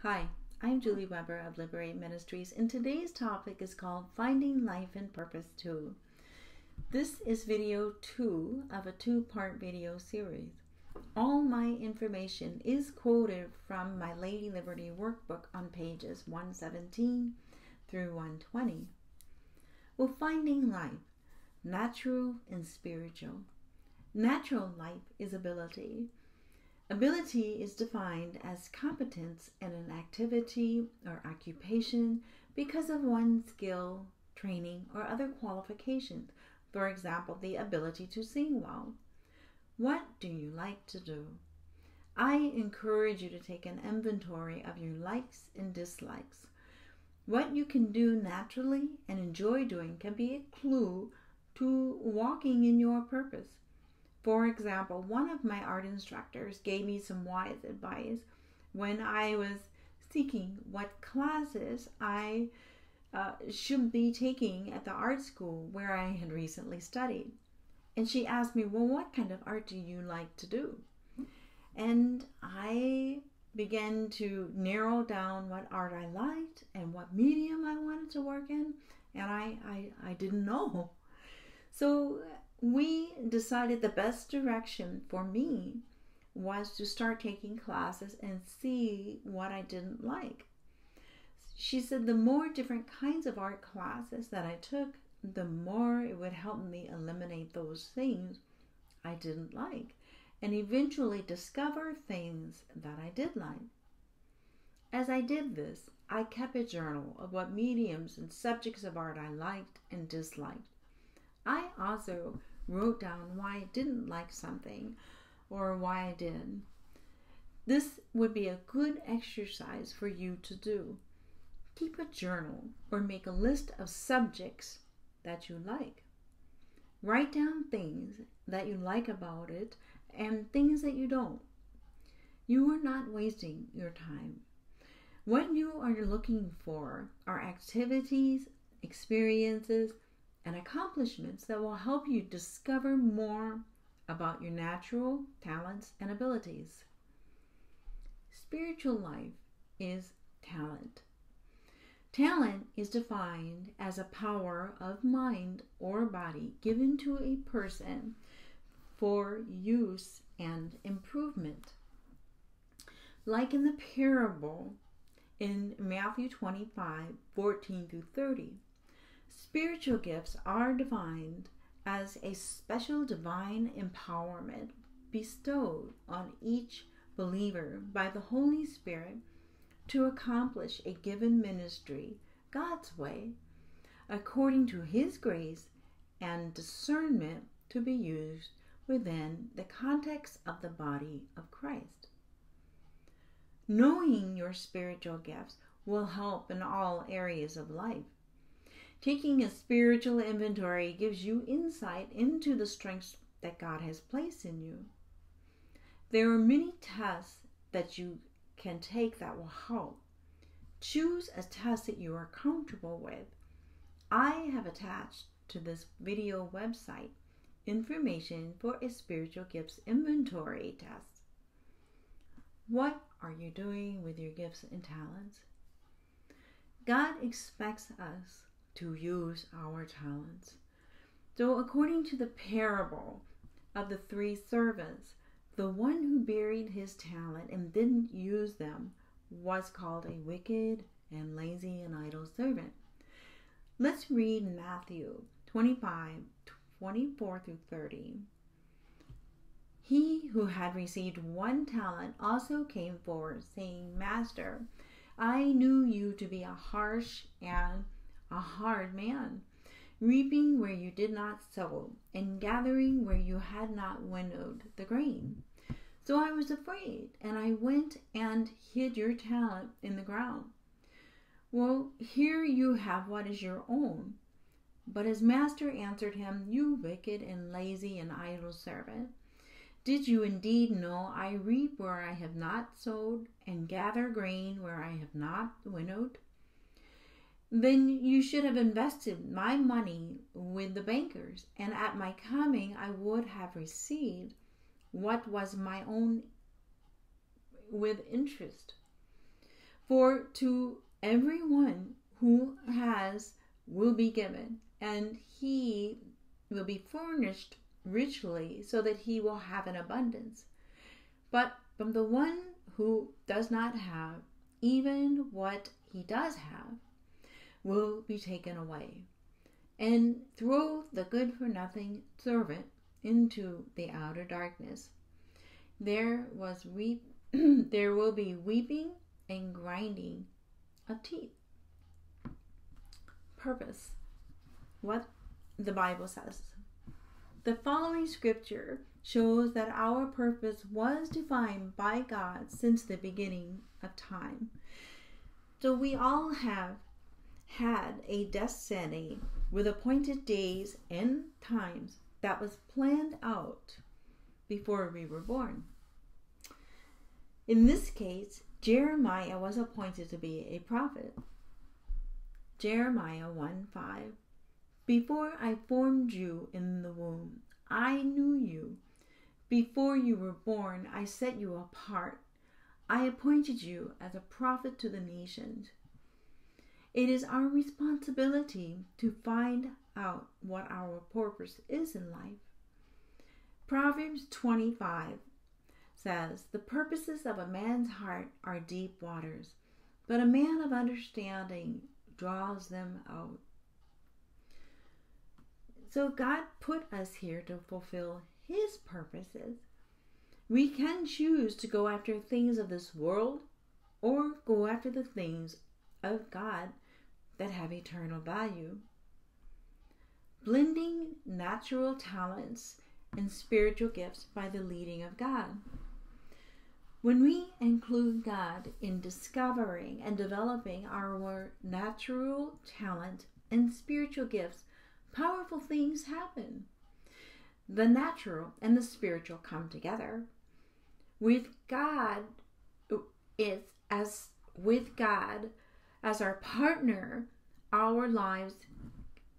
Hi, I'm Julie Weber of Liberate Ministries, and today's topic is called Finding Life and Purpose 2. This is video 2 of a 2-part video series. All my information is quoted from my Lady Liberty workbook on pages 117 through 120. Well, finding life, natural and spiritual. Natural life is ability. Ability is defined as competence in an activity or occupation because of one's skill, training, or other qualifications. For example, the ability to sing well. What do you like to do? I encourage you to take an inventory of your likes and dislikes. What you can do naturally and enjoy doing can be a clue to walking in your purpose. For example, one of my art instructors gave me some wise advice when I was seeking what classes I should be taking at the art school where I had recently studied. And she asked me, well, what kind of art do you like to do? And I began to narrow down what art I liked and what medium I wanted to work in, and I didn't know. So we decided the best direction for me was to start taking classes and see what I didn't like. She said the more different kinds of art classes that I took, the more it would help me eliminate those things I didn't like and eventually discover things that I did like. As I did this, I kept a journal of what mediums and subjects of art I liked and disliked. I also wrote down why I didn't like something or why I did. This would be a good exercise for you to do. Keep a journal or make a list of subjects that you like. Write down things that you like about it and things that you don't. You are not wasting your time. What you are looking for are activities, experiences, and accomplishments that will help you discover more about your natural talents and abilities. Spiritual life is talent. Talent is defined as a power of mind or body given to a person for use and improvement. Like in the parable in Matthew 25:14 through 30. Spiritual gifts are defined as a special divine empowerment bestowed on each believer by the Holy Spirit to accomplish a given ministry God's way, according to His grace and discernment to be used within the context of the body of Christ. Knowing your spiritual gifts will help in all areas of life. Taking a spiritual inventory gives you insight into the strengths that God has placed in you. There are many tests that you can take that will help. Choose a test that you are comfortable with. I have attached to this video website information for a spiritual gifts inventory test. What are you doing with your gifts and talents? God expects us to use our talents. So according to the parable of the 3 servants, the one who buried his talent and didn't use them was called a wicked and lazy and idle servant. Let's read Matthew 25:24 through 30. He who had received 1 talent also came forward, saying, Master, I knew you to be a harsh and a hard man, reaping where you did not sow, and gathering where you had not winnowed the grain. So I was afraid, and I went and hid your talent in the ground. Well, here you have what is your own. But his master answered him, You wicked and lazy and idle servant, did you indeed know I reap where I have not sowed, and gather grain where I have not winnowed? Then you should have invested my money with the bankers, and at my coming I would have received what was my own with interest. For to everyone who has will be given, and he will be furnished richly, so that he will have an abundance. But from the one who does not have, even what he does have will be taken away. And throw the good-for-nothing servant into the outer darkness. There will be weeping and grinding of teeth. Purpose. What the Bible says. The following scripture shows that our purpose was defined by God since the beginning of time. So we all have had a destiny with appointed days and times that was planned out before we were born. In this case, Jeremiah was appointed to be a prophet. Jeremiah 1:5. Before I formed you in the womb, I knew you. Before you were born, I set you apart. I appointed you as a prophet to the nations. It is our responsibility to find out what our purpose is in life. Proverbs 25 says, the purposes of a man's heart are deep waters, but a man of understanding draws them out. So God put us here to fulfill His purposes. We can choose to go after things of this world or go after the things of God that have eternal value. Blending natural talents and spiritual gifts by the leading of God. When we include God in discovering and developing our natural talent and spiritual gifts, powerful things happen. The natural and the spiritual come together. With God as our partner, our lives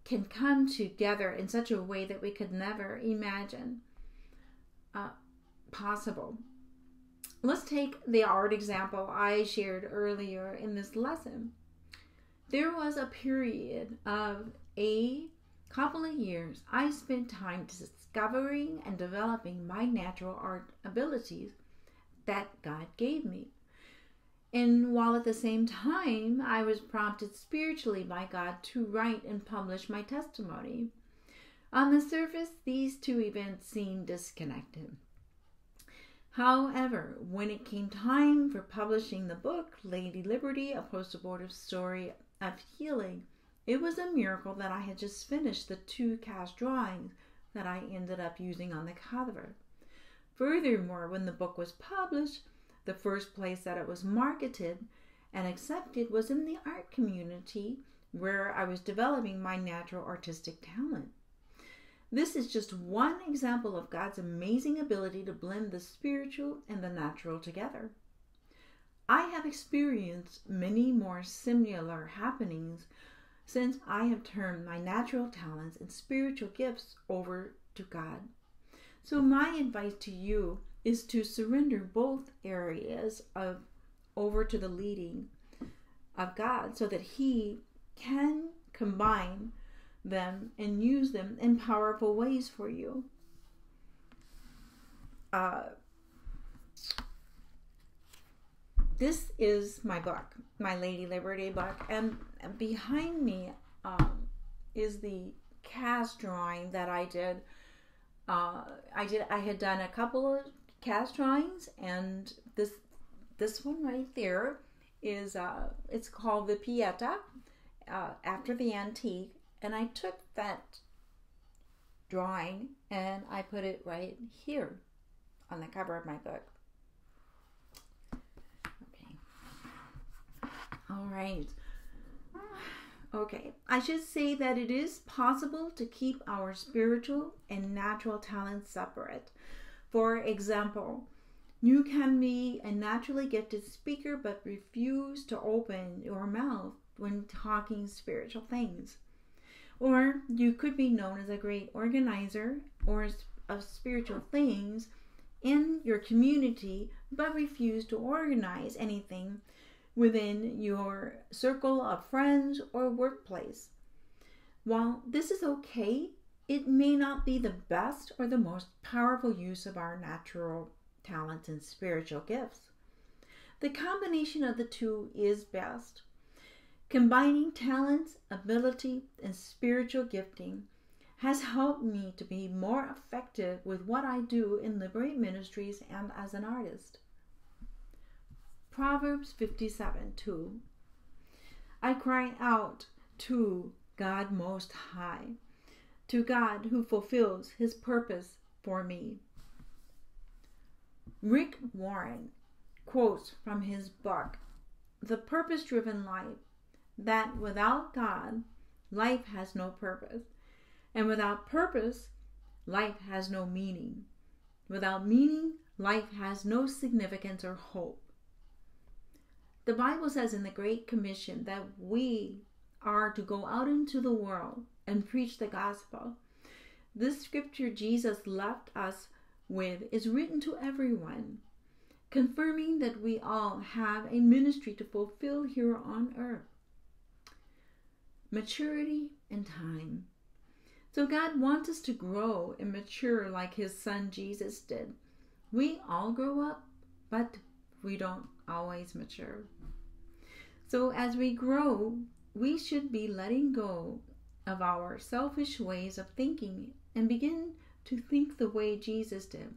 can come together in such a way that we could never imagine possible. Let's take the art example I shared earlier in this lesson. There was a period of a couple of years I spent time discovering and developing my natural art abilities that God gave me. And while at the same time I was prompted spiritually by God to write and publish my testimony. On the surface, these two events seemed disconnected. However, when it came time for publishing the book, Lady Liberty, a post-abortive story of healing, it was a miracle that I had just finished the 2 cast drawings that I ended up using on the cover. Furthermore, when the book was published, the first place that it was marketed and accepted was in the art community where I was developing my natural artistic talent. This is just one example of God's amazing ability to blend the spiritual and the natural together. I have experienced many more similar happenings since I have turned my natural talents and spiritual gifts over to God. So my advice to you is to surrender both areas over to the leading of God so that He can combine them and use them in powerful ways for you. This is my book, my Lady Liberty book, and behind me is the cast drawing that I did. I had done a couple of cast drawings, and this one right there is it's called the Pieta, after the antique, and I took that drawing and I put it right here on the cover of my book. Okay. All right. Okay, I should say that it is possible to keep our spiritual and natural talents separate. For example, you can be a naturally gifted speaker but refuse to open your mouth when talking spiritual things. Or you could be known as a great organizer of spiritual things in your community but refuse to organize anything within your circle of friends or workplace. While this is okay, it may not be the best or the most powerful use of our natural talents and spiritual gifts. The combination of the two is best. Combining talents, ability, and spiritual gifting has helped me to be more effective with what I do in Liberate Ministries and as an artist. Proverbs 57:2. I cry out to God Most High, to God who fulfills His purpose for me. Rick Warren quotes from his book, The Purpose-Driven Life, that without God, life has no purpose, and without purpose, life has no meaning. Without meaning, life has no significance or hope. The Bible says in the Great Commission that we are to go out into the world and preach the gospel. This scripture Jesus left us with is written to everyone, confirming that we all have a ministry to fulfill here on earth. Maturity and time. So God wants us to grow and mature like His Son Jesus did. We all grow up, but we don't always mature. So as we grow, we should be letting go of our selfish ways of thinking and begin to think the way Jesus did.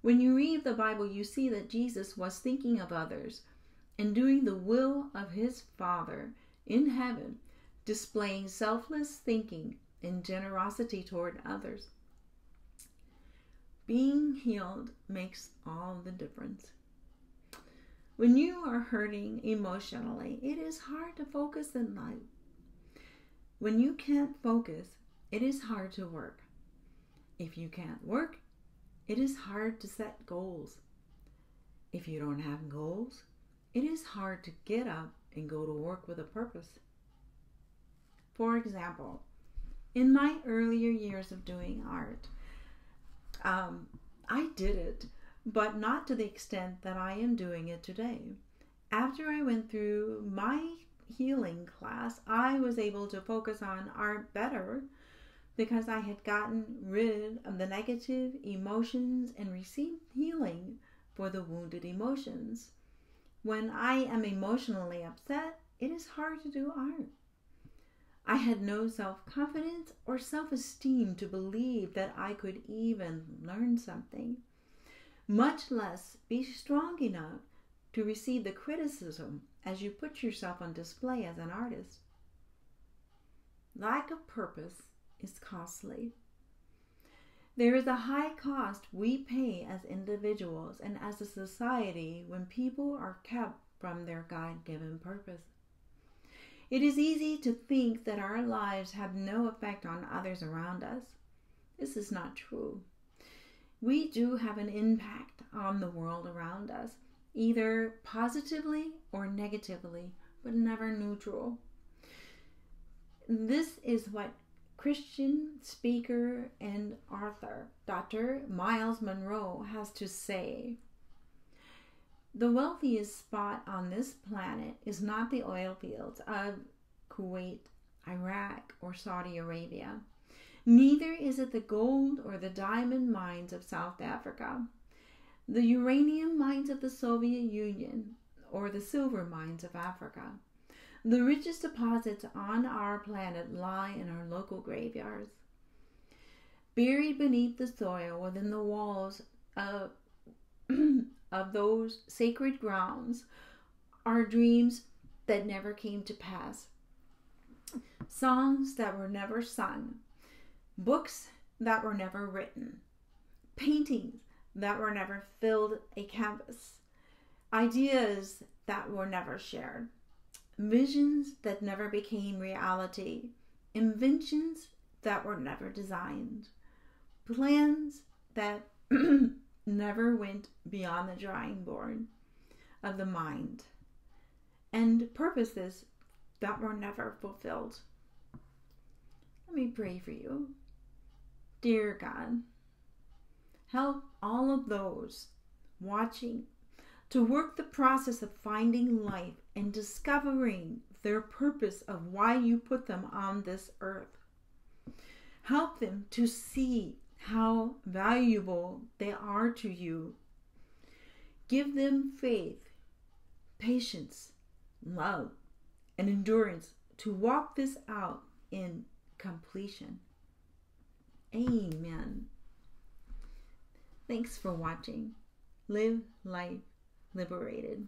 When you read the Bible, you see that Jesus was thinking of others and doing the will of His Father in heaven, displaying selfless thinking and generosity toward others. Being healed makes all the difference. When you are hurting emotionally, it is hard to focus in life. When you can't focus, it is hard to work. If you can't work, it is hard to set goals. If you don't have goals, it is hard to get up and go to work with a purpose. For example, in my earlier years of doing art, I did it, but not to the extent that I am doing it today. After I went through my healing class, I was able to focus on art better because I had gotten rid of the negative emotions and received healing for the wounded emotions. When I am emotionally upset, it is hard to do art. I had no self-confidence or self-esteem to believe that I could even learn something, much less be strong enough to receive the criticism as you put yourself on display as an artist. Lack of purpose is costly. There is a high cost we pay as individuals and as a society when people are kept from their God-given purpose. It is easy to think that our lives have no effect on others around us. This is not true. We do have an impact on the world around us, either positively or negatively, but never neutral. This is what Christian speaker and author Dr. Miles Monroe has to say. The wealthiest spot on this planet is not the oil fields of Kuwait, Iraq, or Saudi Arabia. Neither is it the gold or the diamond mines of South Africa, the uranium mines of the Soviet Union, or the silver mines of Africa. The richest deposits on our planet lie in our local graveyards. Buried beneath the soil within the walls of those sacred grounds are dreams that never came to pass, songs that were never sung, books that were never written, paintings that were never filled a canvas, ideas that were never shared, visions that never became reality, inventions that were never designed, plans that never went beyond the drawing board of the mind, and purposes that were never fulfilled. Let me pray for you. Dear God, help all of those watching to work the process of finding life and discovering their purpose of why you put them on this earth. Help them to see how valuable they are to you. Give them faith, patience, love, and endurance to walk this out in completion. Amen. Thanks for watching. Live life liberated.